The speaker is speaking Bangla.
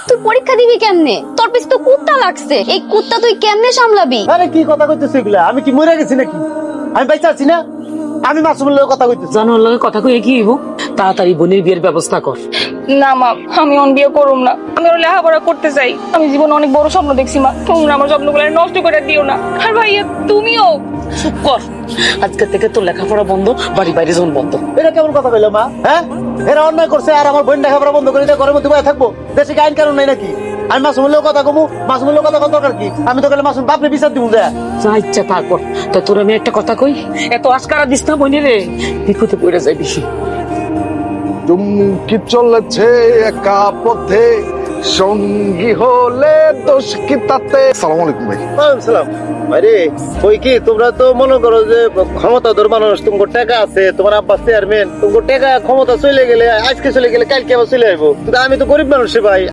তুই পরীক্ষা দিবি কেমনে? তোর পিছে তো কুত্তা লাগছে, এই কুত্তা তুই কেমনে সামলাবি? আরে কি কথা কইতেছিস এগুলা? আমি কি মরে গেছি নাকি? আমি বাইচা আছি না? আমি মাসুমের লগে কথা কইতেছি। জানোর লগে কথা কয়ে কি হইব? তাড়াতাড়ি বোনের বিয়ের ব্যবস্থা কর। না মা, আমি অন বিয়ে করুম না। আমি ওর লেখাপড়া করতে চাই। আমি জীবনে অনেক বড় স্বপ্ন দেখছি মা, তোমরা আমার স্বপ্নগুলো নষ্ট করে দিও না। আর ভাইয়া তুমিও চুপ কর, আজকে থেকে তোর লেখাপড়া বন্ধ, বাড়ি বাইরে যাওয়া বন্ধ। এটা কেমন কথা কইলো মা? হ্যাঁ, এরা অন্যায় করছে আর আমার বোন লেখাপড়া বন্ধ করে দিয়ে ঘরের মধ্যে বসে থাকবো? দেশে কি আইন কানুন নাই নাকি? আমি মাসুমের লগে কথা কমু, মাসুমের লগে কথা কত দরকার কি? আমি তো গেলে মাসুম বাপরে বিচার দিব যা। যা ইচ্ছা তারপর। তা তোর আমি একটা কথা কই, এত আশকারা দিস না বোনে রে, বিপদে পড়ে যায় বেশি। চুমকি চলেছে একা পথে, সঙ্গী হলে দোষ কি তাতে। সালাম আলাইকুম ভাই। সালাম। আরে ওই কি তোমরা তো মনে করো যে ক্ষমতাধর মানুষ, তোমার টাকা আছে, তোমার আব্বা চেয়ারম্যান, তোমার টাকা ক্ষমতা চলে গেলে আজকে চলে গেলে কালকে আবার চলে আসবো, কিন্তু আমি তো গরিব মানুষ ভাই।